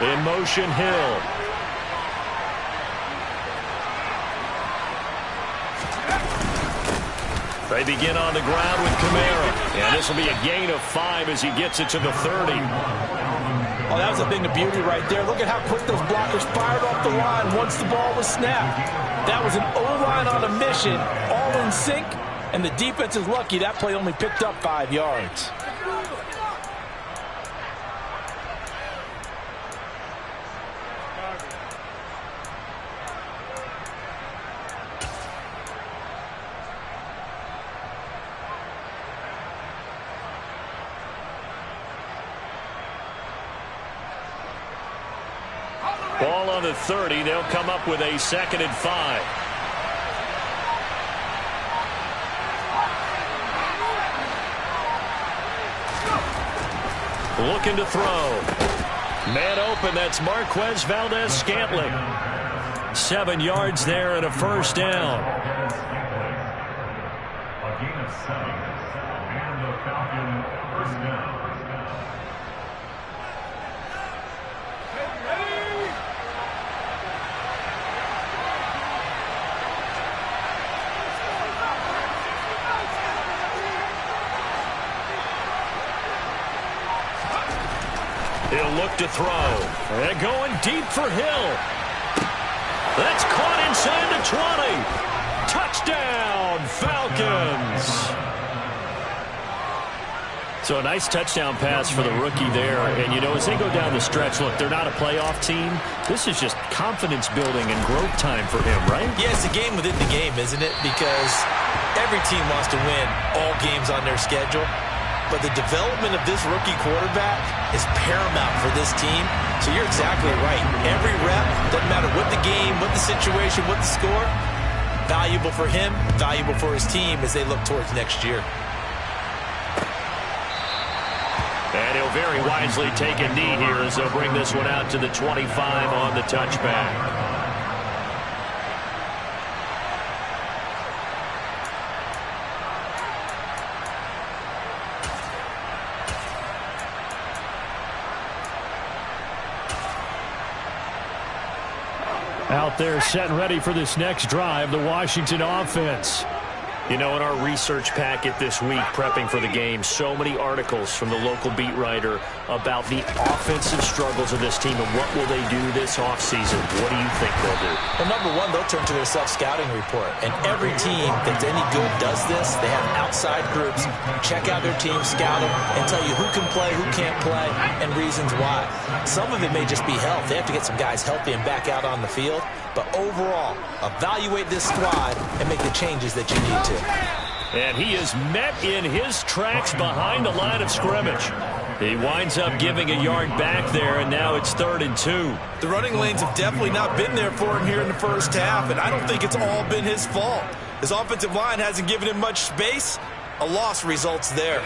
In motion, Hill. They begin on the ground with Kamara. And this will be a gain of 5 as he gets it to the 30. Oh, that was a thing of beauty right there. Look at how quick those blockers fired off the line once the ball was snapped. That was an O-line on a mission, all in sync, and the defense is lucky that play only picked up 5 yards. Ball on the 30. They'll come up with a 2nd and 5. Looking to throw. Man open. That's Marquez Valdez-Scantling. 7 yards there and a first down. A gain of 7. And the Falcons first down. He'll look to throw. And going deep for Hill. That's caught inside the 20. Touchdown, Falcons. So a nice touchdown pass for the rookie there. And, you know, as they go down the stretch, look, they're not a playoff team. This is just confidence building and growth time for him, right? Yeah, it's a game within the game, isn't it? Because every team wants to win all games on their schedule. But the development of this rookie quarterback is paramount for this team. So you're exactly right. Every rep, doesn't matter what the game, what the situation, what the score, valuable for him, valuable for his team as they look towards next year. And he'll very wisely take a knee here as they'll bring this one out to the 25 on the touchback. Out there set and ready for this next drive, the Washington offense. You know, in our research packet this week, prepping for the game, so many articles from the local beat writer about the offensive struggles of this team and what will they do this offseason. What do you think they'll do? Well, number one, they'll turn to their self-scouting report. And every team that's any good does this. They have outside groups, check out their team, scout them, and tell you who can play, who can't play, and reasons why. Some of it may just be health. They have to get some guys healthy and back out on the field. But overall, evaluate this squad and make the changes that you need to. And he is met in his tracks behind the line of scrimmage. He winds up giving a yard back there, and now it's 3rd and 2. The running lanes have definitely not been there for him here in the first half, and I don't think it's all been his fault. His offensive line hasn't given him much space. A loss results there.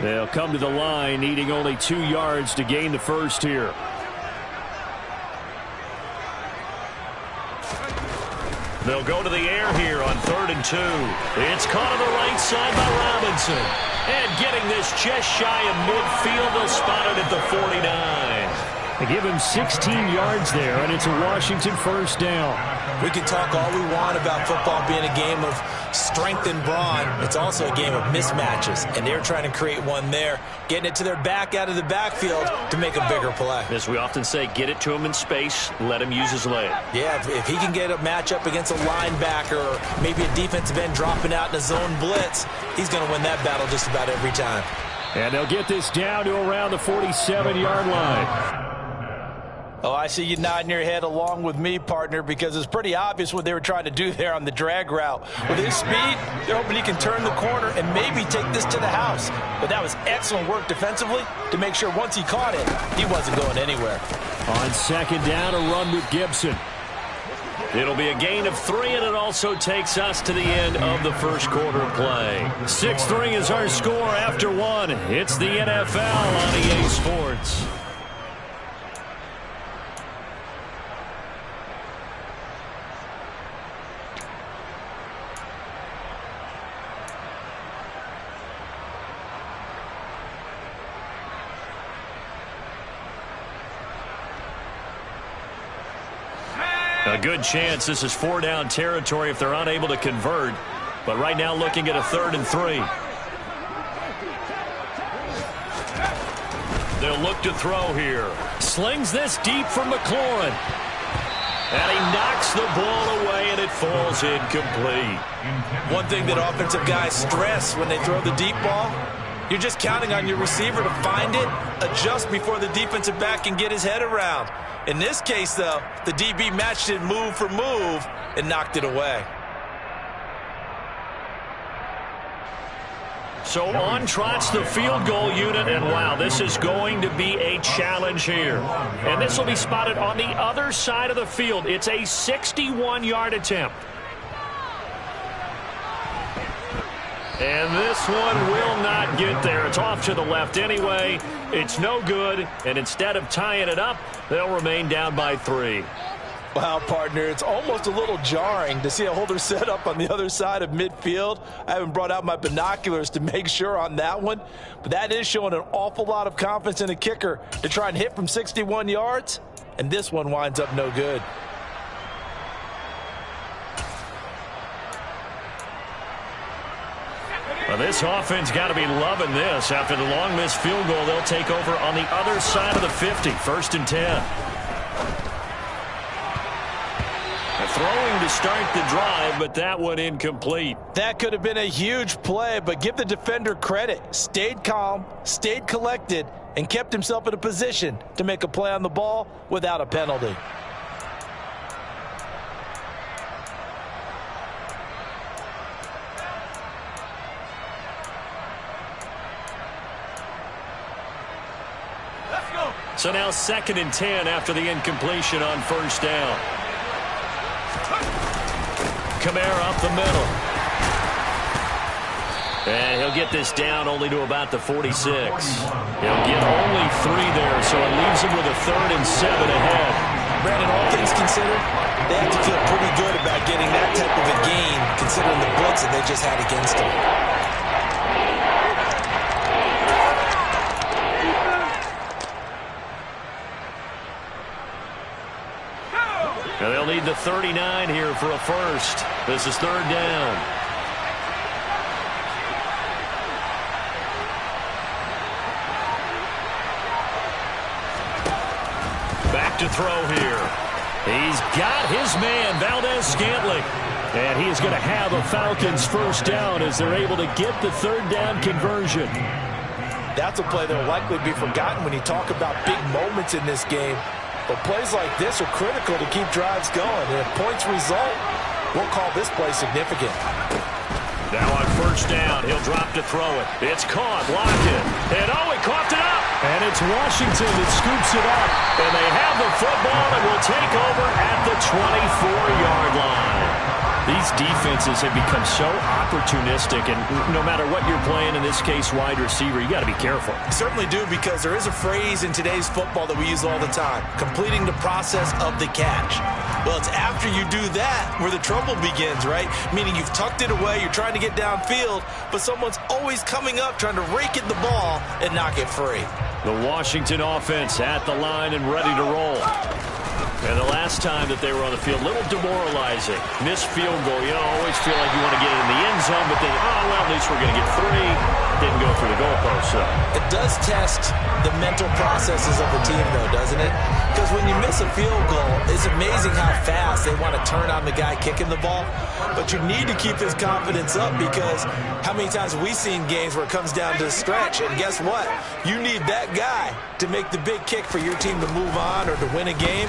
They'll come to the line, needing only 2 yards to gain the first here. They'll go to the air here on 3rd and 2. It's caught on the right side by Robinson. And getting this just shy of midfield, they'll spot it at the 49. They give him 16 yards there, and it's a Washington first down. We can talk all we want about football being a game of strength and brawn. It's also a game of mismatches, and they're trying to create one there, getting it to their back out of the backfield to make a bigger play. As we often say, get it to him in space, let him use his leg. Yeah, if he can get a matchup against a linebacker or maybe a defensive end dropping out in a zone blitz, he's going to win that battle just about every time. And they'll get this down to around the 47-yard line. Oh, I see you nodding your head along with me, partner, because it's pretty obvious what they were trying to do there on the drag route. With his speed, they're hoping he can turn the corner and maybe take this to the house. But that was excellent work defensively to make sure once he caught it, he wasn't going anywhere. On 2nd down, a run with Gibson. It'll be a gain of 3, and it also takes us to the end of the first quarter play. 6-3 is our score after 1. It's the NFL on EA Sports. A good chance this is 4-down territory if they're unable to convert. But right now looking at a 3rd and 3. They'll look to throw here. Slings this deep for McLaurin. And he knocks the ball away, and it falls incomplete. One thing that offensive guys stress when they throw the deep ball, you're just counting on your receiver to find it, adjust before the defensive back can get his head around. In this case, though, the DB matched it move for move and knocked it away. So on trots the field goal unit, and wow, this is going to be a challenge here. And this will be spotted on the other side of the field. It's a 61-yard attempt. And this one will not get there. It's off to the left anyway. It's no good, and instead of tying it up, they'll remain down by 3. Wow, partner, it's almost a little jarring to see a holder set up on the other side of midfield. I haven't brought out my binoculars to make sure on that one, but that is showing an awful lot of confidence in a kicker to try and hit from 61 yards, and this one winds up no good. Well, this offense got to be loving this. After the long missed field goal, they'll take over on the other side of the 50, 1st and 10. Throwing to start the drive, but that one incomplete. That could have been a huge play, but give the defender credit. Stayed calm, stayed collected, and kept himself in a position to make a play on the ball without a penalty. Let's go. So now 2nd and 10 after the incompletion on 1st down. Kamara up the middle. And he'll get this down only to about the 46. He'll get only 3 there, so it leaves him with a 3rd and 7 ahead. Brandon, all things considered, they have to feel pretty good about getting that type of a gain, considering the blitz that they just had against them. And they'll need the 39 here for a first. This is 3rd down. Back to throw here. He's got his man, Valdez-Scantling. And he is going to have a Falcons 1st down as they're able to get the 3rd down conversion. That's a play that will likely be forgotten when you talk about big moments in this game. But plays like this are critical to keep drives going. And if points result, we'll call this play significant. Now on 1st down, he'll drop to throw it. It's caught, locked in. And he coughed it up. And it's Washington that scoops it up. And they have the football and will take over at the 24-yard line. These defenses have become so opportunistic, and no matter what you're playing, in this case wide receiver, you got to be careful. You certainly do, because there is a phrase in today's football that we use all the time: completing the process of the catch. Well, it's after you do that where the trouble begins, right? Meaning you've tucked it away, you're trying to get downfield, but someone's always coming up trying to rake at the ball and knock it free. The Washington offense at the line and ready to roll. And the last time that they were on the field, a little demoralizing. Missed field goal. You know, always feel like you want to get it in the end zone, but then, oh, well, at least we're going to get 3. Didn't go through the goalpost, so. It does test the mental processes of the team, though, doesn't it? Because when you miss a field goal, it's amazing how fast they want to turn on the guy kicking the ball. But you need to keep his confidence up, because how many times have we seen games where it comes down to the stretch, and guess what? You need that guy to make the big kick for your team to move on or to win a game.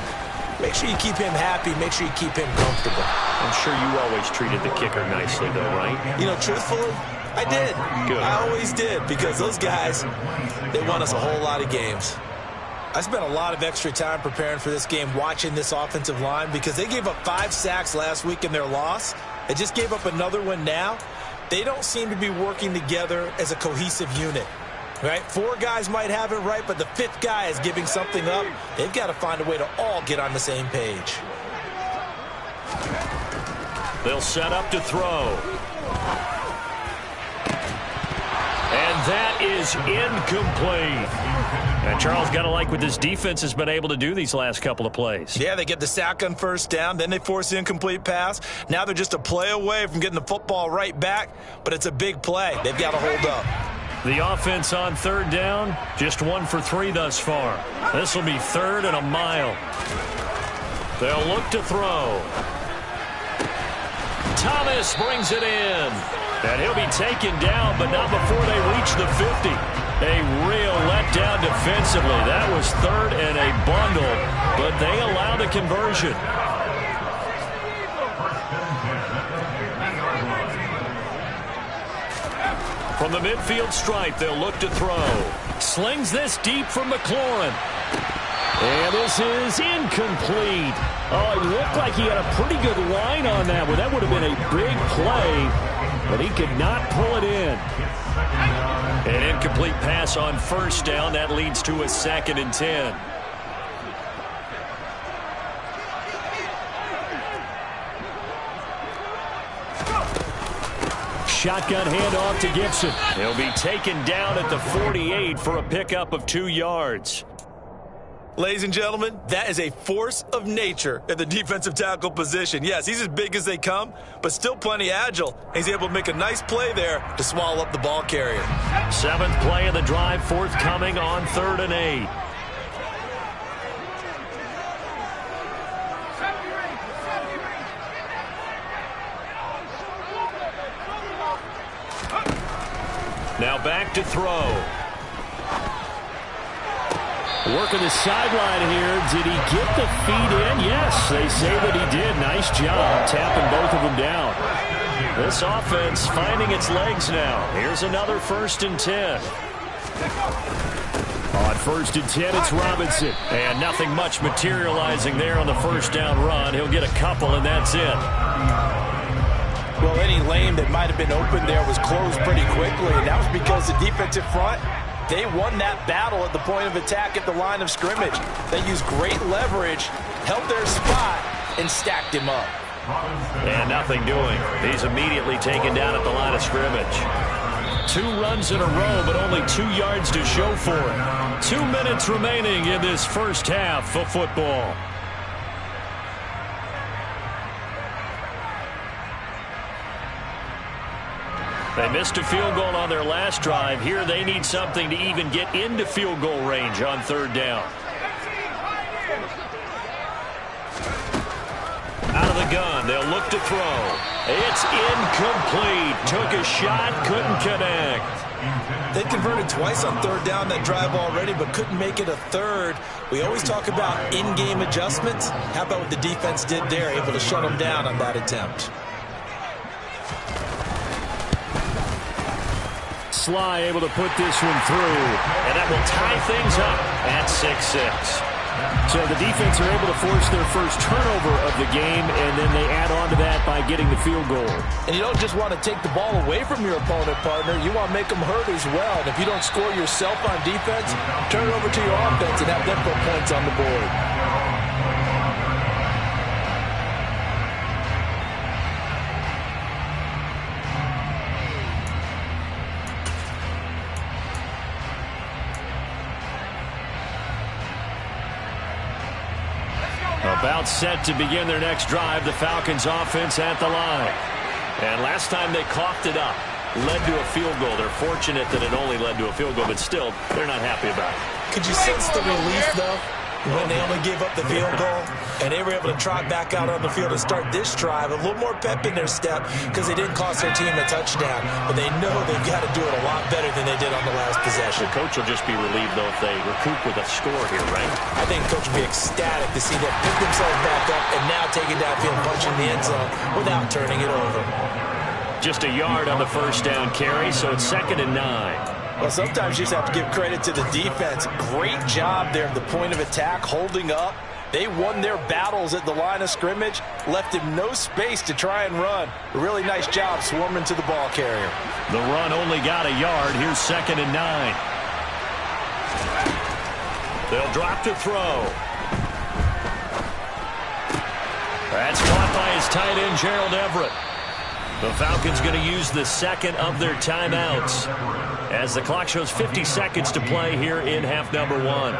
Make sure you keep him happy. Make sure you keep him comfortable. I'm sure you always treated the kicker nicely, though, right? You know, truthfully, I did. Good. I always did, because those guys, they won us a whole lot of games. I spent a lot of extra time preparing for this game, watching this offensive line, because they gave up 5 sacks last week in their loss. They just gave up another one now. They don't seem to be working together as a cohesive unit. Right? 4 guys might have it right, but the 5th guy is giving something up. They've got to find a way to all get on the same page. They'll set up to throw. And that is incomplete. And Charles, got to like what this defense has been able to do these last couple of plays. Yeah, they get the sack on first down, then they force the incomplete pass. Now they're just a play away from getting the football right back, but it's a big play. They've got to hold up. The offense on third down, just 1 for 3 thus far. This will be 3rd and a mile. They'll look to throw. Thomas brings it in. And he'll be taken down, but not before they reach the 50. A real letdown defensively. That was 3rd and a bundle, but they allow the conversion. From the midfield stripe, they'll look to throw. Slings this deep from McLaurin. And this is incomplete. Oh, it looked like he had a pretty good line on that one. That would have been a big play, but he could not pull it in. An incomplete pass on first down. That leads to a 2nd and 10. Shotgun handoff to Gibson. He'll be taken down at the 48 for a pickup of 2 yards. Ladies and gentlemen, that is a force of nature at the defensive tackle position. Yes, he's as big as they come, but still plenty agile. He's able to make a nice play there to swallow up the ball carrier. 7th play of the drive, forthcoming on 3rd and 8. Now back to throw. Working the sideline here. Did he get the feet in? Yes, they say that he did. Nice job tapping both of them down. This offense finding its legs now. Here's another 1st and 10. On 1st and 10, it's Robinson. And nothing much materializing there on the first down run. He'll get a couple, and that's it. Well, any lane that might have been open there was closed pretty quickly, and that was because the defensive front, they won that battle at the point of attack at the line of scrimmage. They used great leverage, held their spot, and stacked him up. And nothing doing. He's immediately taken down at the line of scrimmage. 2 runs in a row, but only 2 yards to show for it. 2 minutes remaining in this first half of football. They missed a field goal on their last drive. Here they need something to even get into field goal range on 3rd down. Out of the gun, they'll look to throw. It's incomplete. Took a shot, couldn't connect. They converted twice on 3rd down that drive already, but couldn't make it a 3rd. We always talk about in-game adjustments. How about what the defense did there, able to shut them down on that attempt? Sly able to put this one through, and that will tie things up at 6-6. So the defense are able to force their first turnover of the game, and then they add on to that by getting the field goal. And you don't just want to take the ball away from your opponent, partner. You want to make them hurt as well. And if you don't score yourself on defense, turn it over to your offense and have them put points on the board. About set to begin their next drive, the Falcons offense at the line. And last time they coughed it up, led to a field goal. They're fortunate that it only led to a field goal, but still, they're not happy about it. Could you sense the relief, though, when they only gave up the field goal and they were able to trot back out on the field and start this drive? A little more pep in their step because they didn't cost their team a touchdown, but they know they've got to do it a lot better than they did on the last possession. The coach will just be relieved, though, if they recoup with a score here, right? I think the coach will be ecstatic to see them pick themselves back up and now take it downfield, punching the end zone without turning it over. Just a yard on the first down carry, so it's 2nd and 9. Well, sometimes you just have to give credit to the defense. Great job there at the point of attack, holding up. They won their battles at the line of scrimmage, left him no space to try and run. A really nice job swarming to the ball carrier. The run only got a yard. Here's 2nd and 9. They'll drop to throw. That's caught by his tight end, Gerald Everett. The Falcons going to use the second of their timeouts. as the clock shows 50 seconds to play here in half number one.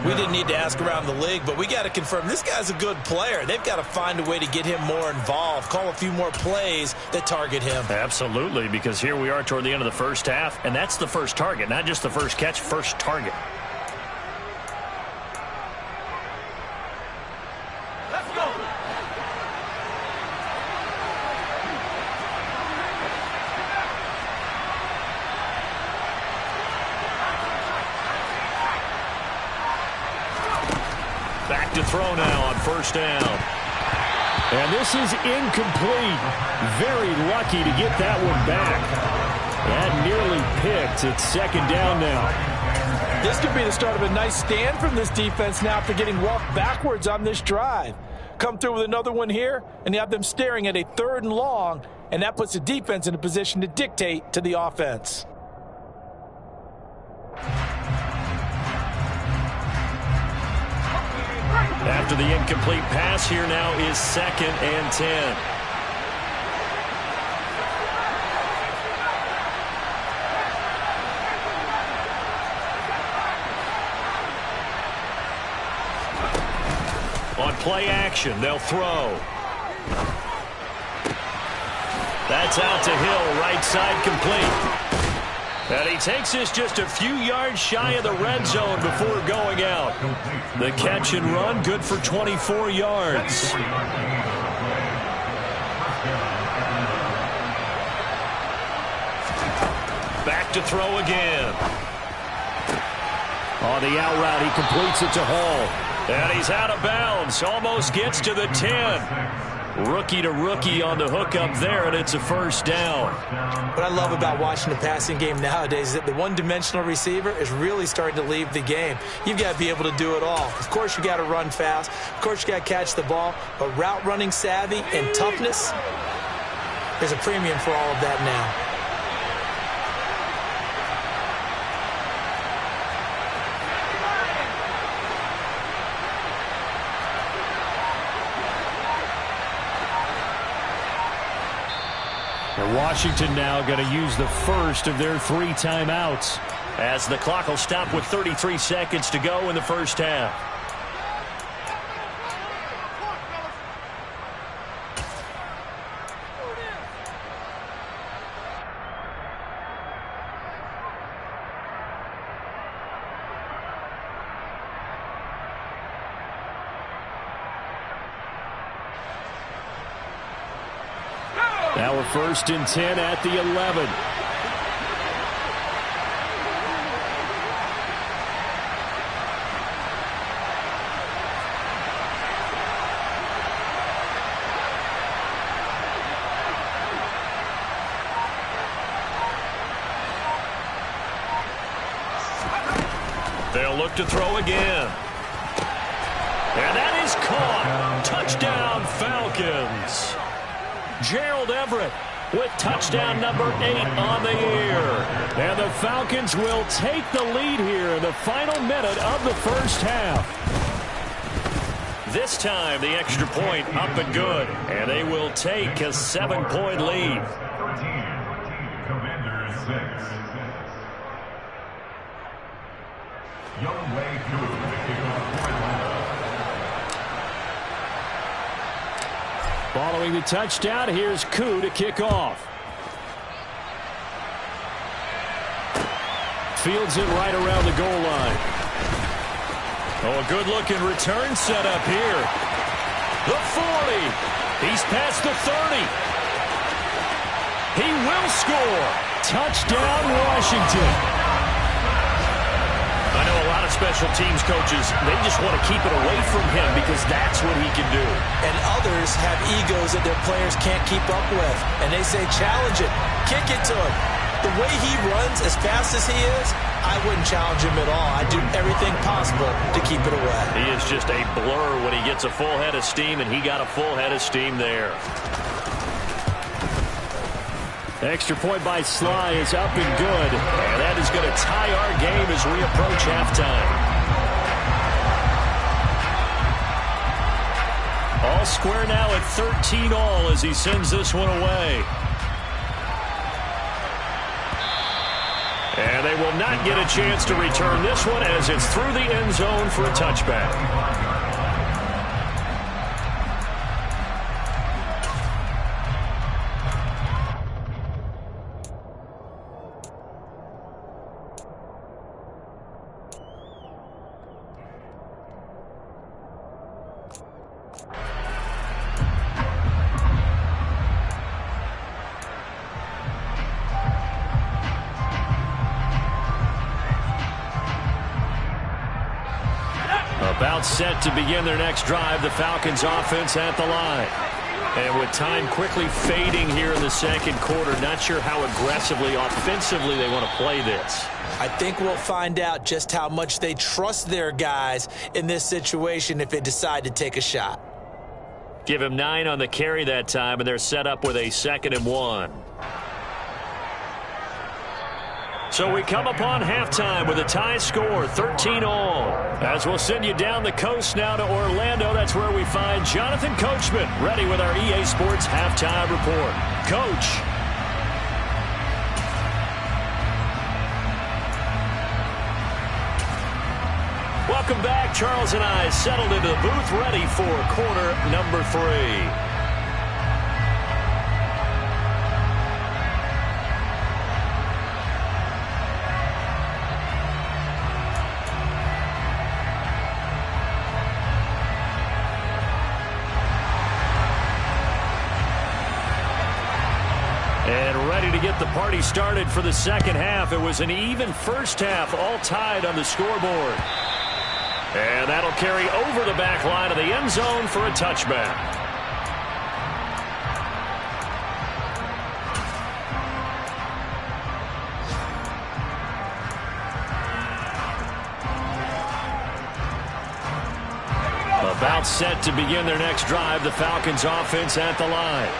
We didn't need to ask around the league, but we got to confirm this guy's a good player. They've got to find a way to get him more involved, call a few more plays that target him. Absolutely, because here we are toward the end of the first half, and that's the first target, not just the first catch, first target. Back to throw now on first down. And this is incomplete. Very lucky to get that one back. That nearly picked. It's second down now. This could be the start of a nice stand from this defense now after getting walked backwards on this drive. Come through with another one here, and you have them staring at a 3rd and long, and that puts the defense in a position to dictate to the offense. After the incomplete pass, here now is 2nd and 10. On play action, they'll throw. That's out to Hill, right side complete. And he takes this just a few yards shy of the red zone before going out. The catch and run, good for 24 yards. Back to throw again. On the out route, he completes it to Hall. And he's out of bounds, almost gets to the 10. Rookie to rookie on the hook up there, and it's a first down. What I love about watching the passing game nowadays is that the one-dimensional receiver is really starting to leave the game. You've got to be able to do it all. Of course, you got to run fast. Of course, you got to catch the ball. But route running savvy and toughness, there's a premium for all of that now. And Washington now going to use the first of their 3 timeouts. As the clock will stop with 33 seconds to go in the first half. Now we're 1st and 10 at the 11. They'll look to throw again. And that is caught. Touchdown, Falcons. Gerald Everett with touchdown number 8 on the year. And the Falcons will take the lead here in the final minute of the first half. This time, the extra point up and good. And they will take a 7-point lead. 13, Commanders 6. Young Wei Koo, the kickoff point line. Following the touchdown, here's Koo to kick off. Fields it right around the goal line. Oh, a good-looking return set up here. The 40. He's past the 30. He will score. Touchdown, Washington. I know a lot of special teams coaches, they just want to keep it away from him because that's what he can do. And others have egos that their players can't keep up with. And they say, challenge it. Kick it to him. The way he runs as fast as he is, I wouldn't challenge him at all. I'd do everything possible to keep it away. He is just a blur when he gets a full head of steam, and he got a full head of steam there. Extra point by Sly is up and good. And that is going to tie our game as we approach halftime. All square now at 13-all as he sends this one away. And they will not get a chance to return this one as it's through the end zone for a touchback. About set to begin their next drive, the Falcons offense at the line. And with time quickly fading here in the second quarter, not sure how aggressively, offensively they want to play this. I think we'll find out just how much they trust their guys in this situation if they decide to take a shot. Give him 9 on the carry that time, and they're set up with a 2nd and 1. So we come upon halftime with a tie score, 13-all. As we'll send you down the coast now to Orlando, that's where we find Jonathan Coachman, ready with our EA Sports Halftime Report. Coach. Welcome back. Charles and I settled into the booth, ready for quarter number 3. Get the party started for the second half. It was an even first half, all tied on the scoreboard. And that'll carry over the back line of the end zone for a touchback. About set to begin their next drive, the Falcons offense at the line.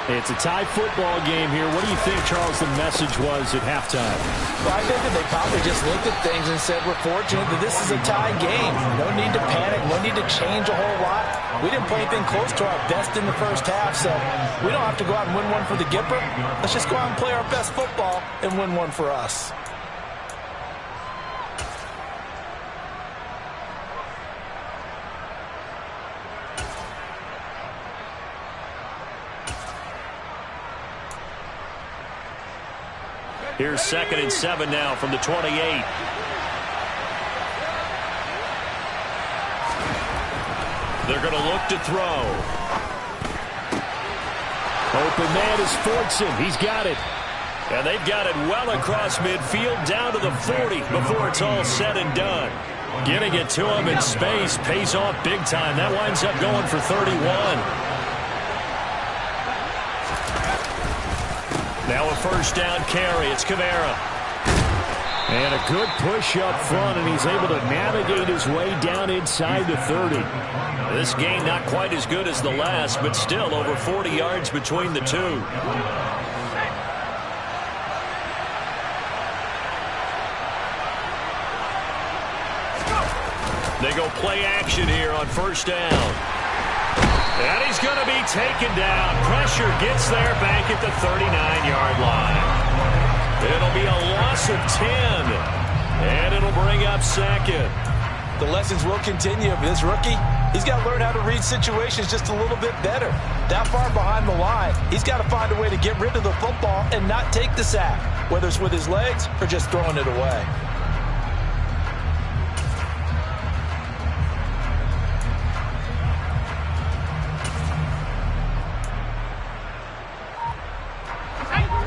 It's a tie football game here. What do you think, Charles, the message was at halftime? Well, I think that they probably just looked at things and said, we're fortunate that this is a tie game. No need to panic. No need to change a whole lot. We didn't play anything close to our best in the first half, so we don't have to go out and win one for the Gipper. Let's just go out and play our best football and win one for us. Here's 2nd and 7 now from the 28. They're going to look to throw. Open man is Fortson. He's got it. And they've got it well across midfield down to the 40 before it's all said and done. Getting it to him in space pays off big time. That winds up going for 31. Now a first down carry. It's Kamara. And a good push up front, and he's able to navigate his way down inside the 30. This game not quite as good as the last, but still over 40 yards between the two. They go play action here on first down. And he's going to be taken down. Pressure gets there back at the 39-yard line. It'll be a loss of 10. And it'll bring up 2nd. The lessons will continue. This rookie, he's got to learn how to read situations just a little bit better. That far behind the line, he's got to find a way to get rid of the football and not take the sack, whether it's with his legs or just throwing it away.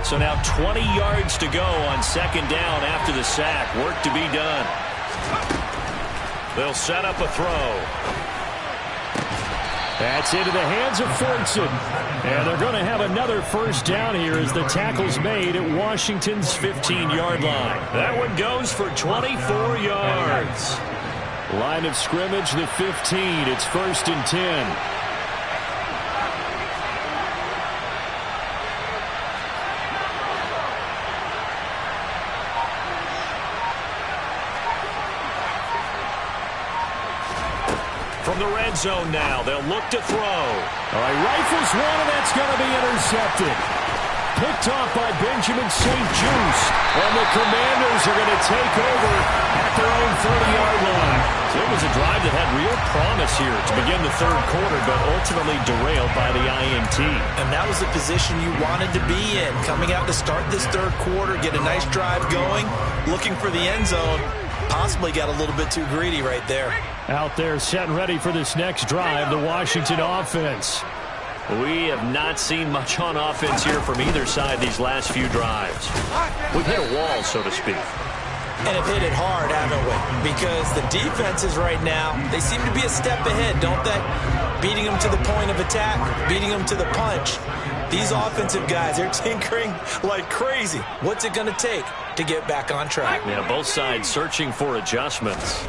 So now 20 yards to go on 2nd down after the sack. Work to be done. They'll set up a throw. That's into the hands of Fortson. And they're going to have another first down here as the tackle's made at Washington's 15-yard line. That one goes for 24 yards. Line of scrimmage, the 15. It's 1st and 10. From the red zone now, they'll look to throw. All right, rifles one, and that's going to be intercepted. Picked off by Benjamin St-Juste. And the Commanders are going to take over at their own 30-yard line. So it was a drive that had real promise here to begin the third quarter, but ultimately derailed by the INT. And that was the position you wanted to be in. Coming out to start this third quarter, get a nice drive going, looking for the end zone. Possibly got a little bit too greedy right there. Out there set and ready for this next drive, the Washington offense. We have not seen much on offense here from either side these last few drives. We've hit a wall, so to speak. And have hit it hard, haven't we? Because the defenses right now, they seem to be a step ahead, don't they? Beating them to the point of attack, beating them to the punch. These offensive guys, they're tinkering like crazy. What's it going to take to get back on track? Yeah, both sides searching for adjustments.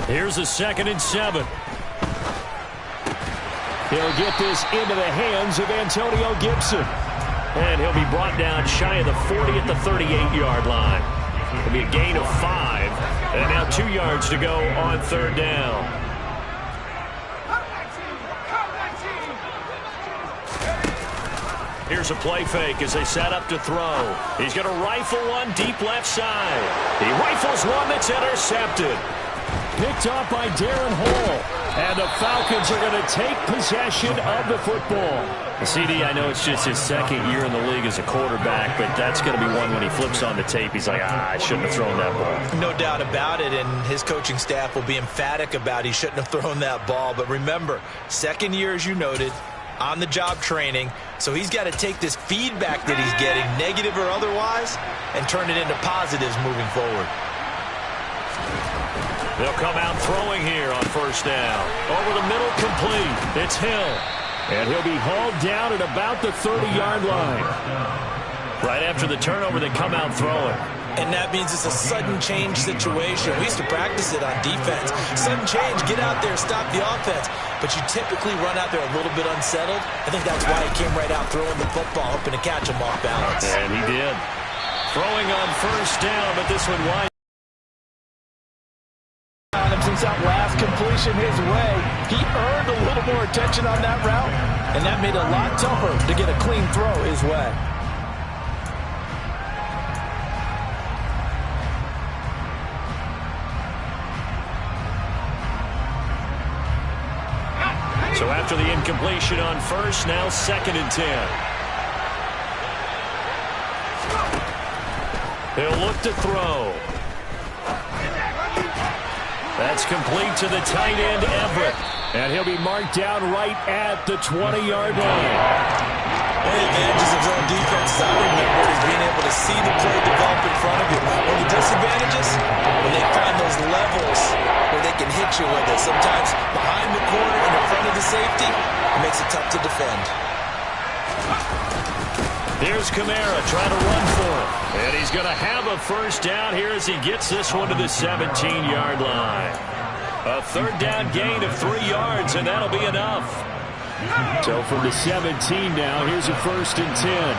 Here's a 2nd and 7. He'll get this into the hands of Antonio Gibson. And he'll be brought down shy of the 40 at the 38-yard line. It'll be a gain of 5. And now 2 yards to go on 3rd down. Here's a play fake as they set up to throw. He's going to rifle one deep left side. He rifles one that's intercepted. Picked off by Darren Hall. And the Falcons are going to take possession of the football. CD, I know it's just his 2nd year in the league as a quarterback, but that's going to be one when he flips on the tape. He's like, I shouldn't have thrown that ball. No doubt about it, and his coaching staff will be emphatic about he shouldn't have thrown that ball. But remember, 2nd year, as you noted, on-the-job training, so he's got to take this feedback that he's getting, negative or otherwise, and turn it into positives moving forward. They'll come out throwing here on 1st down. Over the middle, complete. It's Hill. And he'll be hauled down at about the 30-yard line. Right after the turnover, they come out throwing. And that means it's a sudden change situation. We used to practice it on defense. Sudden change, get out there, stop the offense. But you typically run out there a little bit unsettled. I think that's why he came right out throwing the football, hoping to catch him off balance. And he did. Throwing on 1st down, but this one wide. Since that last completion his way, he earned a little more attention on that route, and that made it a lot tougher to get a clean throw his way. So after the incompletion on 1st, now 2nd and 10. He'll look to throw. That's complete to the tight end, Everett. And he'll be marked down right at the 20-yard line. One of the advantages of zone defense, I remember, is being able to see the play develop in front of you. One of the disadvantages, when they find those levels where they can hit you with it. Sometimes behind the corner and in front of the safety, it makes it tough to defend. Here's Kamara trying to run for it. And he's going to have a 1st down here as he gets this one to the 17-yard line. A 3rd down gain of 3 yards, and that'll be enough. So from the 17 now, here's a 1st and 10.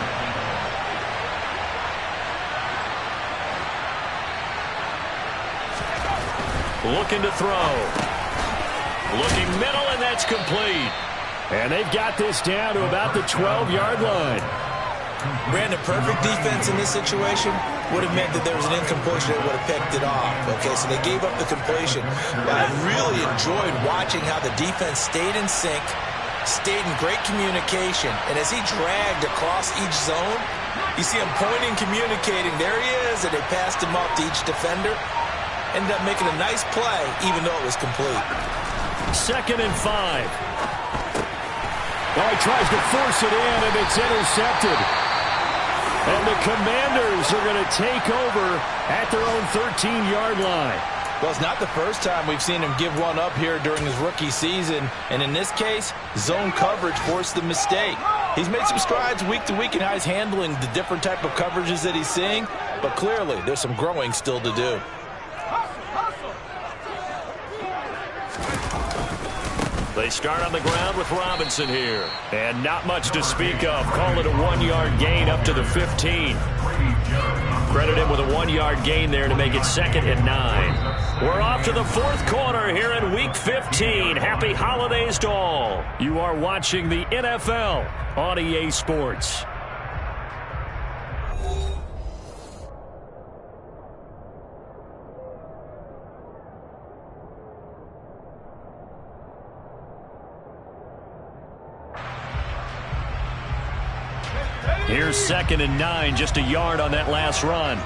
Looking to throw. Looking middle, and that's complete. And they've got this down to about the 12-yard line. Brandon, perfect defense in this situation would have meant that there was an incompletion that would have picked it off. Okay, so they gave up the completion. But I really enjoyed watching how the defense stayed in sync, stayed in great communication, and as he dragged across each zone, you see him pointing, communicating. There he is, and they passed him off to each defender. Ended up making a nice play, even though it was complete. 2nd and 5. Well, he tries to force it in, and it's intercepted. And the Commanders are going to take over at their own 13-yard line. Well, it's not the first time we've seen him give one up here during his rookie season. And in this case, zone coverage forced the mistake. He's made some strides week to week in how he's handling the different type of coverages that he's seeing. But clearly, there's some growing still to do. They start on the ground with Robinson here. And not much to speak of. Call it a 1-yard gain up to the 15. Credit him with a 1-yard gain there to make it 2nd and 9. We're off to the 4th quarter here in Week 15. Happy holidays to all. You are watching the NFL on EA Sports. here's 2nd and 9, just a yard on that last run.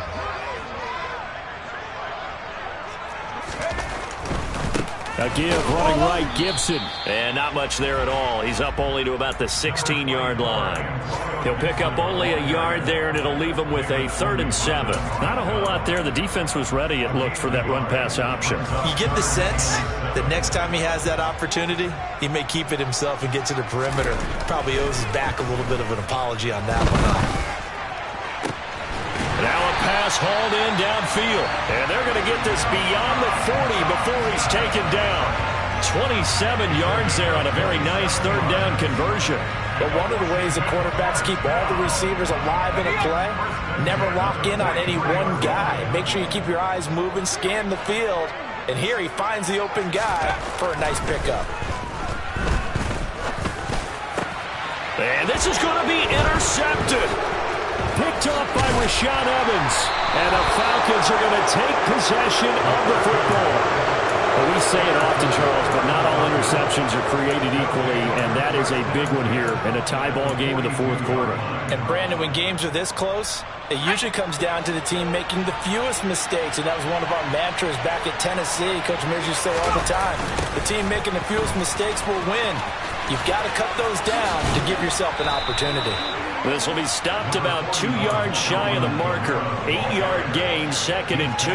A give, running right, Gibson. And not much there at all. He's up only to about the 16-yard line. He'll pick up only a yard there, and it'll leave him with a 3rd and 7. Not a whole lot there. The defense was ready, it looked, for that run-pass option. You get the sense that next time he has that opportunity, he may keep it himself and get to the perimeter. Probably owes his back a little bit of an apology on that one. Now a pass hauled in downfield. And they're going to get this beyond the 40 before he's taken down. 27 yards there on a very nice 3rd down conversion. But one of the ways the quarterbacks keep all the receivers alive in a play, never lock in on any one guy. Make sure you keep your eyes moving, scan the field. And here he finds the open guy for a nice pickup. And this is going to be intercepted. Picked off by Rashaan Evans. And the Falcons are going to take possession of the football. Well, we say it often, Charles, but not all interceptions are created equally, and that is a big one here in a tie ball game in the 4th quarter. And, Brandon, when games are this close, it usually comes down to the team making the fewest mistakes, and that was one of our mantras back at Tennessee. Coach Mears used to say all the time, the team making the fewest mistakes will win. You've got to cut those down to give yourself an opportunity. This will be stopped about 2 yards shy of the marker. 8-yard gain, 2nd and 2.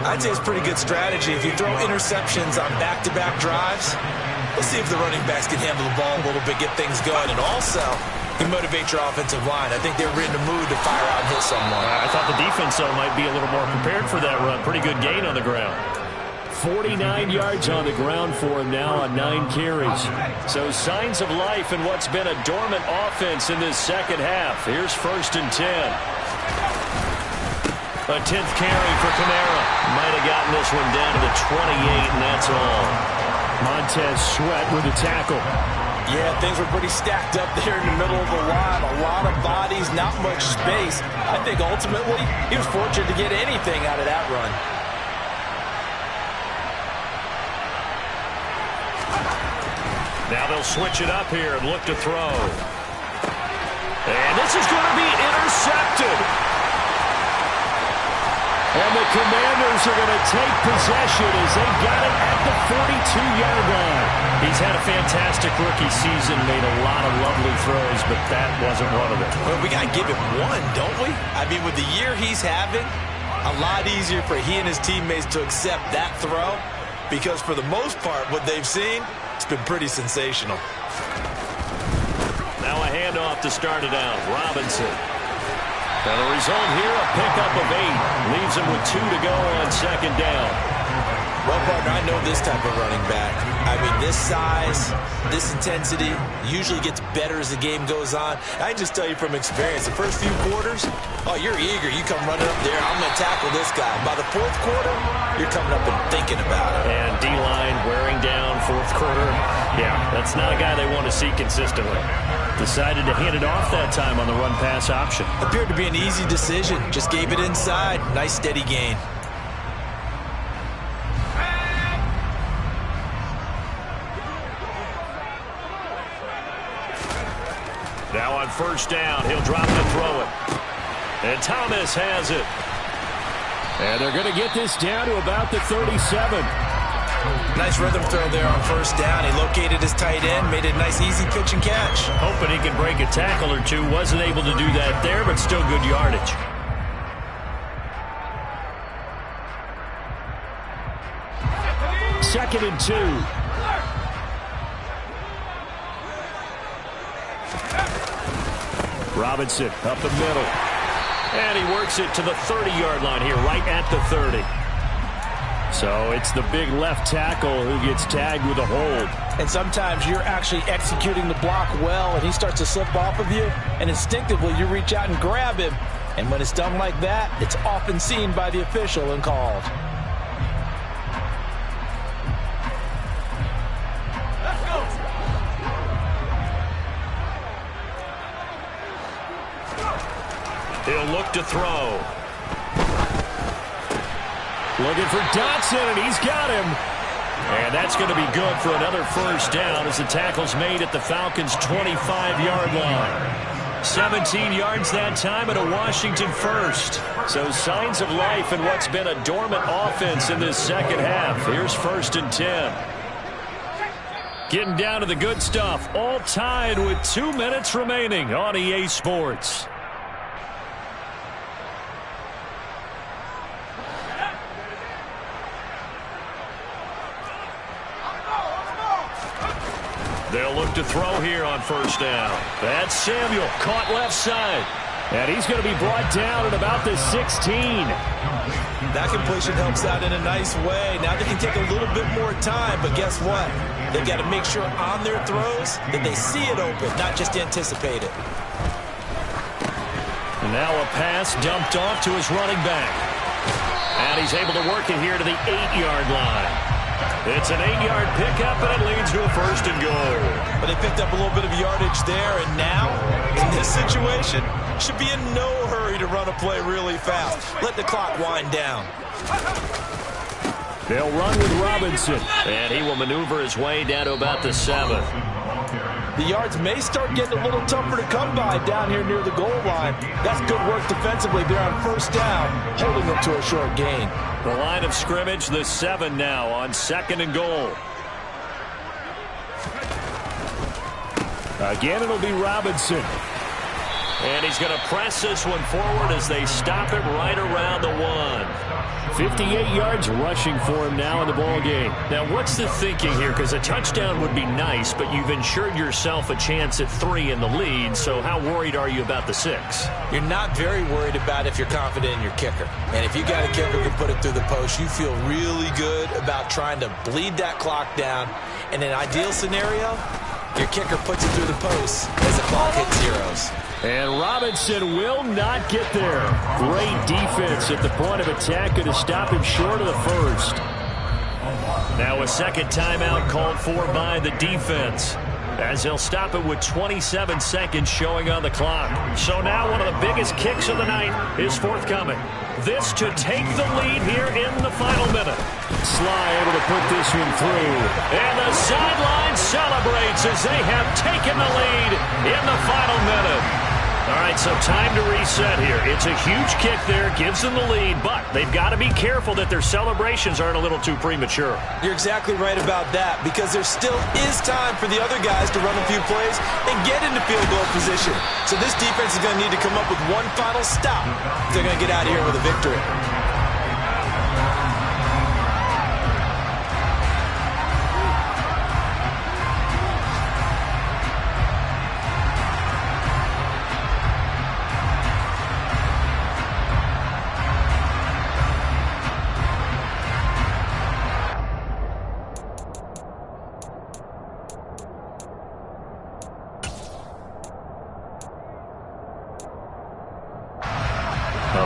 I'd say it's pretty good strategy. If you throw interceptions on back-to-back drives, let's see if the running backs can handle the ball a little bit, get things going. And also, you motivate your offensive line. I think they're in the mood to fire out and hit someone. I thought the defense, though, might be a little more prepared for that run. Pretty good gain on the ground. 49 yards on the ground for him now on 9 carries. So signs of life in what's been a dormant offense in this second half. Here's 1st and 10. A 10th carry for Kamara. Might have gotten this one down to the 28, and that's all. Montez Sweat with a tackle. Yeah, things were pretty stacked up there in the middle of the line. A lot of bodies, not much space. I think ultimately he was fortunate to get anything out of that run. Now they'll switch it up here and look to throw. And this is going to be intercepted. And the Commanders are going to take possession as they got it at the 42-yard line. He's had a fantastic rookie season, made a lot of lovely throws, but that wasn't one of them. Well, we got to give him one, don't we? I mean, with the year he's having, a lot easier for he and his teammates to accept that throw, because for the most part, what they've seen, it's been pretty sensational. Now a handoff to start it out. Robinson. And the result here, a pickup of 8. Leaves him with 2 to go on 2nd down. Well, partner, I know this type of running back. I mean, this size, this intensity usually gets better as the game goes on. I can just tell you from experience, the first few quarters, oh, you're eager. You come running up there, I'm going to tackle this guy. By the 4th quarter, you're coming up and thinking about it. And D-line wearing down 4th quarter. Yeah, that's not a guy they want to see consistently. Decided to hand it off that time on the run-pass option. Appeared to be an easy decision. Just gave it inside. Nice steady gain. Now on 1st down, he'll drop to throw it. And Thomas has it. And they're going to get this down to about the 37. Nice rhythm throw there on 1st down. He located his tight end, made a nice easy pitch and catch. Hoping he could break a tackle or two. Wasn't able to do that there, but still good yardage. Second and 2. Robinson up the middle. And he works it to the 30-yard line here, right at the 30. So it's the big left tackle who gets tagged with a hold. And sometimes you're actually executing the block well, and he starts to slip off of you, and instinctively you reach out and grab him. And when it's done like that, it's often seen by the official and called. He'll look to throw. Looking for Dotson, and he's got him. And that's going to be good for another 1st down as the tackle's made at the Falcons' 25-yard line. 17 yards that time and a Washington first. So signs of life in what's been a dormant offense in this second half. Here's 1st and 10. Getting down to the good stuff. All tied with 2 minutes remaining on EA Sports. They'll look to throw here on 1st down. That's Samuel, caught left side. And he's going to be brought down at about the 16. That completion helps out in a nice way. Now they can take a little bit more time, but guess what? They've got to make sure on their throws that they see it open, not just anticipate it. And now a pass dumped off to his running back. And he's able to work it here to the 8-yard line. It's an 8-yard pickup, and it leads to a 1st and goal. But they picked up a little bit of yardage there, and now, in this situation, should be in no hurry to run a play really fast. Let the clock wind down. They'll run with Robinson, and he will maneuver his way down to about the 7. The yards may start getting a little tougher to come by down here near the goal line. That's good work defensively there on 1st down, holding them to a short gain. The line of scrimmage, the 7 now on 2nd and goal. Again, it'll be Robinson. And he's going to press this one forward as they stop it right around the 1. 58 yards rushing for him now in the ball game. Now, what's the thinking here? Because a touchdown would be nice, but you've ensured yourself a chance at 3 in the lead, so how worried are you about the 6? You're not very worried about if you're confident in your kicker. And if you got a kicker who can put it through the post, you feel really good about trying to bleed that clock down. In an ideal scenario, your kicker puts it through the post as the clock hits zeros. And Robinson will not get there. Great defense at the point of attack to stop him short of the 1st. Now a second timeout called for by the defense, as he'll stop it with 27 seconds showing on the clock. So now one of the biggest kicks of the night is forthcoming. This to take the lead here in the final minute. Sly able to put this one through. And the sideline celebrates as they have taken the lead in the final minute. All right, so time to reset here. It's a huge kick there, gives them the lead, but they've got to be careful that their celebrations aren't a little too premature. You're exactly right about that, because there still is time for the other guys to run a few plays and get into field goal position. So this defense is going to need to come up with one final stop if they're going to get out of here with a victory.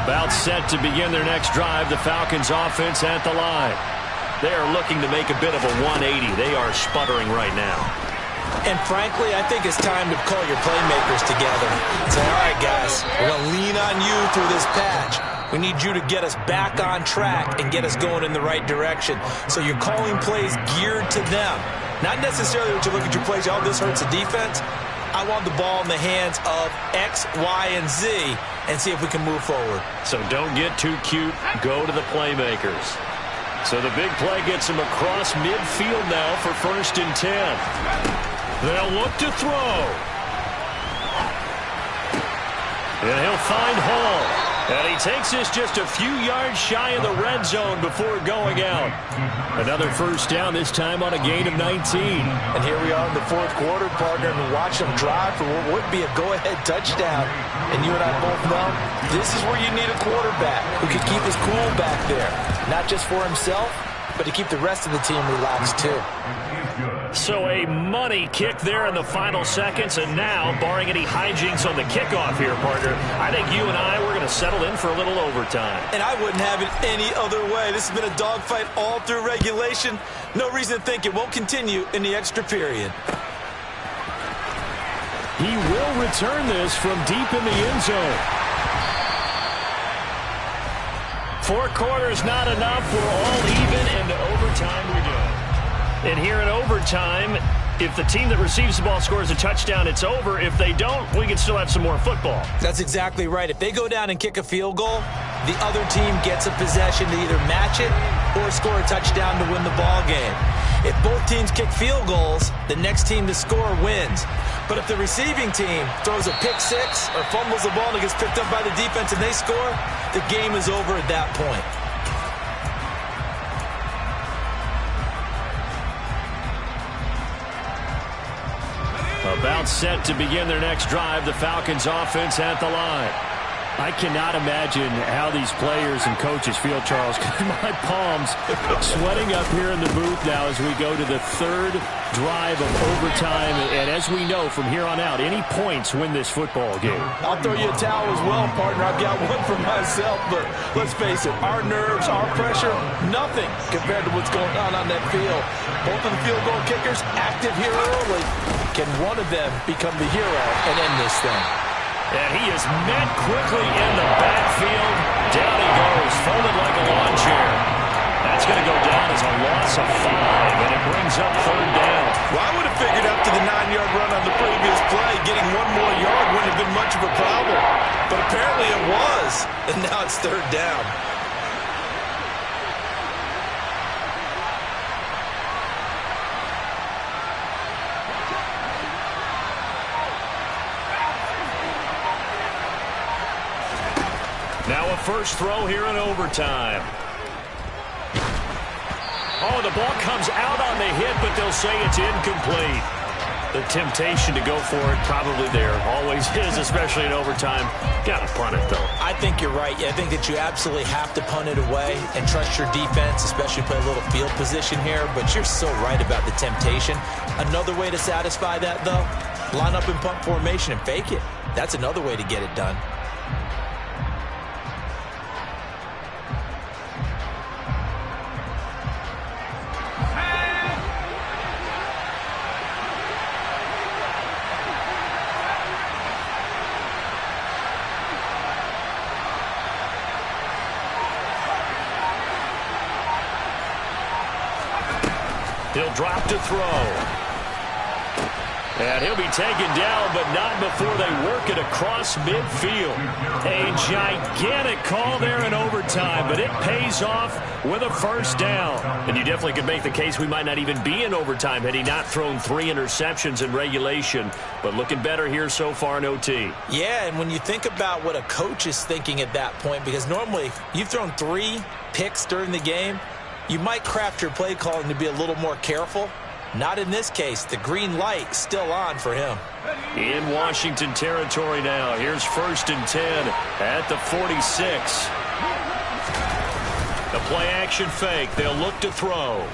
About set to begin their next drive, the Falcons offense at the line. They are looking to make a bit of a 180. They are sputtering right now. And frankly, I think it's time to call your playmakers together. Say, all right, guys, we're going to lean on you through this patch. We need you to get us back on track and get us going in the right direction. So you're calling plays geared to them. Not necessarily what you look at your plays, oh, this hurts the defense. I want the ball in the hands of X, Y, and Z and see if we can move forward. So don't get too cute. Go to the playmakers. So the big play gets him across midfield now for 1st and 10. They'll look to throw. And he'll find Hall. And he takes this just a few yards shy of the red zone before going out. Another 1st down, this time on a gain of 19. And here we are in the 4th quarter, partner, and watch them drive for what would be a go-ahead touchdown. And you and I both know this is where you need a quarterback who can keep his cool back there. Not just for himself, but to keep the rest of the team relaxed too. So a money kick there in the final seconds, and now, barring any hijinks on the kickoff here, partner, I think you and I, we're going to settle in for a little overtime. And I wouldn't have it any other way. This has been a dogfight all through regulation. No reason to think it won't continue in the extra period. He will return this from deep in the end zone. 4 quarters not enough. We're all even, and to overtime we go. And here in overtime, If the team that receives the ball scores a touchdown, it's over. If they don't, we can still have some more football. That's exactly right. If they go down and kick a field goal, the other team gets a possession to either match it or score a touchdown to win the ball game. If both teams kick field goals, the next team to score wins. But if the receiving team throws a pick six or fumbles the ball and it gets picked up by the defense and they score, the game is over at that point. About set to begin their next drive, the Falcons offense at the line. I cannot imagine how these players and coaches feel, Charles. My palms sweating up here in the booth now as we go to the third drive of overtime. And as we know from here on out, any points win this football game. I'll throw you a towel as well, partner. I've got one for myself, but let's face it, our nerves, our pressure, nothing compared to what's going on that field. Both of the field goal kickers active here early. Can one of them become the hero and end this thing? And he is met quickly in the backfield. Down he goes, folded like a lawn chair. That's going to go down as a loss of 5, and it brings up third down. Well, I would have figured after the 9-yard run on the previous play, getting one more yard wouldn't have been much of a problem. But apparently it was, and now it's third down. Now a first throw here in overtime. Oh, the ball comes out on the hit, but they'll say it's incomplete. The temptation to go for it probably there. Always is, especially in overtime. Got to punt it, though. I think you're right. I think that you absolutely have to punt it away and trust your defense, especially play a little field position here. But you're so right about the temptation. Another way to satisfy that, though, line up in punt formation and fake it. That's another way to get it done. He'll drop to throw. And he'll be taken down, but not before they work it across midfield. A gigantic call there in overtime, but it pays off with a first down. And you definitely could make the case we might not even be in overtime had he not thrown 3 interceptions in regulation. But looking better here so far in OT. Yeah, and when you think about what a coach is thinking at that point, because normally you've thrown 3 picks during the game, you might craft your play calling to be a little more careful. Not in this case. The green light still on for him. In Washington territory now. Here's 1st and 10 at the 46. The play action fake. They'll look to throw.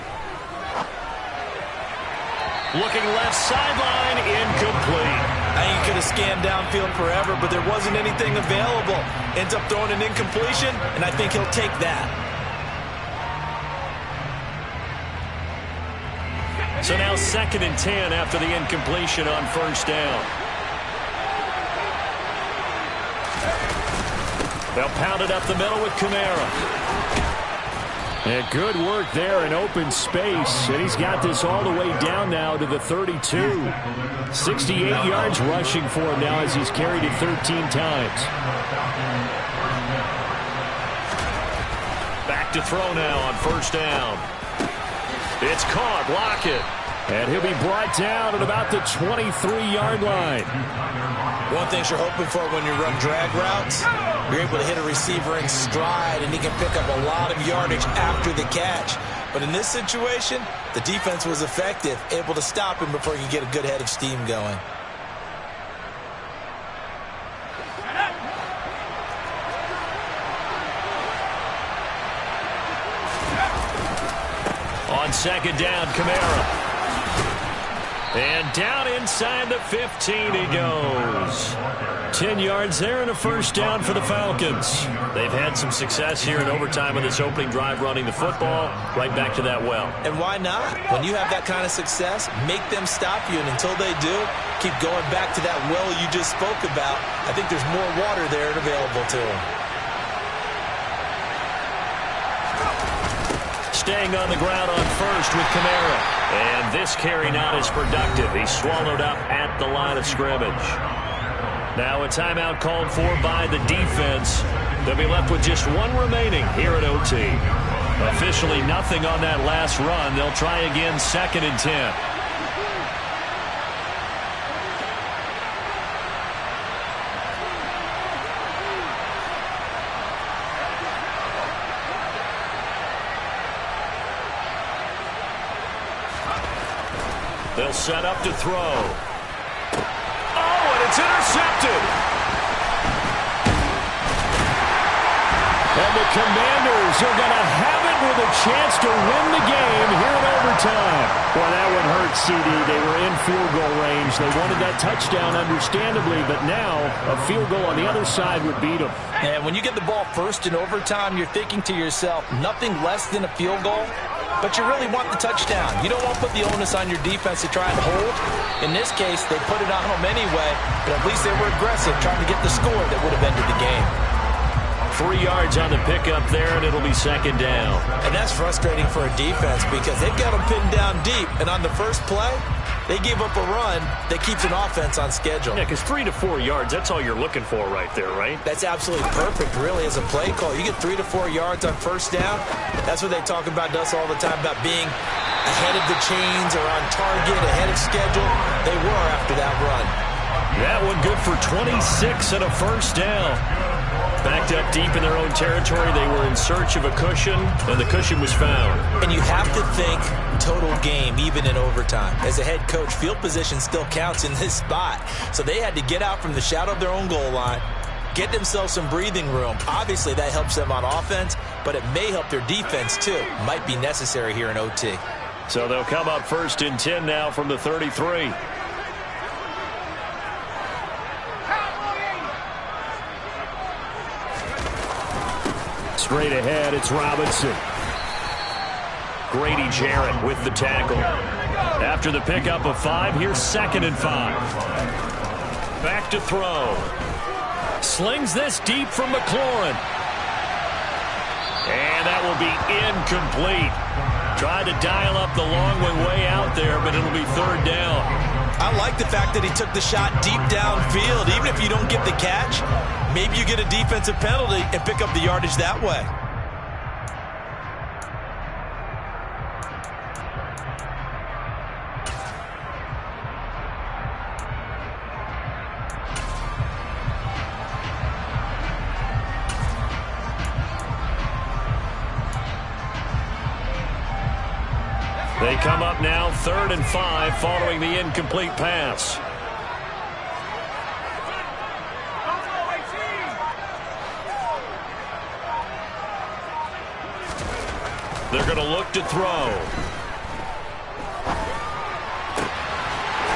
Looking left sideline, incomplete. I think he could have scanned downfield forever, but there wasn't anything available. Ends up throwing an incompletion, and I think he'll take that. So now 2nd and 10 after the incompletion on 1st down. They'll pound it up the middle with Kamara. And good work there in open space. And he's got this all the way down now to the 32. 68 yards rushing for him now as he's carried it 13 times. Back to throw now on 1st down. It's caught. Lockett. And he'll be brought down at about the 23-yard line. One thing you're hoping for when you run drag routes, you're able to hit a receiver in stride, and he can pick up a lot of yardage after the catch. But in this situation, the defense was effective, able to stop him before he could get a good head of steam going. On 2nd down, Kamara. And down inside the 15 he goes. 10 yards there and a first down for the Falcons. They've had some success here in overtime on this opening drive running the football. Right back to that well. And why not? When you have that kind of success, make them stop you. And until they do, keep going back to that well you just spoke about. I think there's more water there and available to them. staying on the ground on first with Kamara. And this carry not as productive. He's swallowed up at the line of scrimmage. Now a timeout called for by the defense. They'll be left with just one remaining here at OT. Officially nothing on that last run. They'll try again, 2nd and 10. They'll set up to throw. Oh, and it's intercepted. And the Commanders are going to have it with a chance to win the game here in overtime. Boy, that one hurt, CD. They were in field goal range. They wanted that touchdown, understandably, but now a field goal on the other side would beat them. And when you get the ball first in overtime, you're thinking to yourself, nothing less than a field goal. But you really want the touchdown. You don't want to put the onus on your defense to try and hold. In this case, they put it on them anyway, but at least they were aggressive, trying to get the score that would have ended the game. 3 yards on the pickup there, and it'll be 2nd down. And that's frustrating for a defense because they've got them pinned down deep. And on the first play, they gave up a run that keeps an offense on schedule. Yeah, because 3 to 4 yards, that's all you're looking for right there, right? That's absolutely perfect, really, as a play call. You get 3 to 4 yards on first down. That's what they talk about us all the time, about being ahead of the chains or on target, ahead of schedule. They were after that run. That one good for 26 and a first down. Backed up deep in their own territory. They were in search of a cushion, and the cushion was found. And you have to think total game, even in overtime. As a head coach, field position still counts in this spot. So they had to get out from the shadow of their own goal line, get themselves some breathing room. Obviously, that helps them on offense, but it may help their defense, too. Might be necessary here in OT. So they'll come up 1st and 10 now from the 33. Straight ahead, it's Robinson. Grady Jarrett with the tackle. After the pickup of 5, here's 2nd and 5. Back to throw. Slings this deep from McLaurin. And that will be incomplete. Tried to dial up the long way out there, but it'll be 3rd down. I like the fact that he took the shot deep downfield. Even if you don't get the catch, maybe you get a defensive penalty and pick up the yardage that way. They come up now 3rd and 5 following the incomplete pass. They're going to look to throw.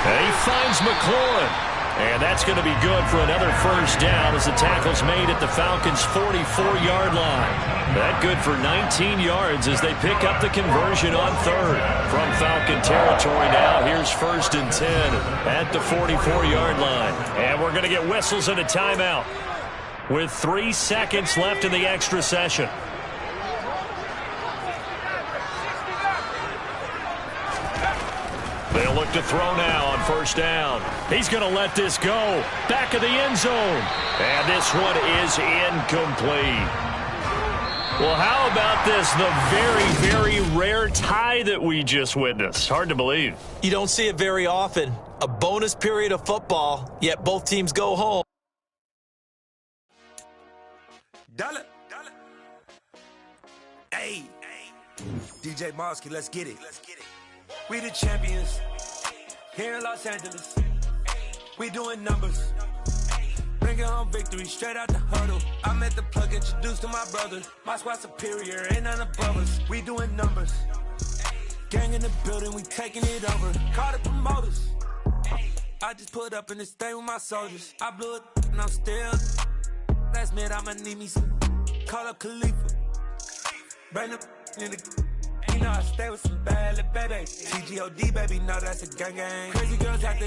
And he finds McLaurin. And that's going to be good for another first down as the tackle's made at the Falcons' 44-yard line. That good for 19 yards as they pick up the conversion on 3rd. From Falcon territory now, here's 1st and 10 at the 44-yard line. And we're going to get whistles and a timeout with 3 seconds left in the extra session. They'll look to throw now on 1st down. He's going to let this go. Back of the end zone. And this one is incomplete. Well, how about this? The very, very rare tie that we just witnessed. Hard to believe. You don't see it very often. A bonus period of football, yet both teams go home. Dollar. Hey. DJ Mosky, let's get it. We the champions here in Los Angeles. We doing numbers. Bringing home victory straight out the huddle. I met the plug, introduced to my brother. My squad superior, ain't none above us. We doing numbers. Gang in the building, we taking it over. Call the promoters. I just put up in this thing with my soldiers. I blew it and I'm still. Last minute I'ma need me some. Call up Khalifa. Bring up in the. You know I stay with some bad little baby. TGOD, baby, no, that's a gang gang. Crazy girls after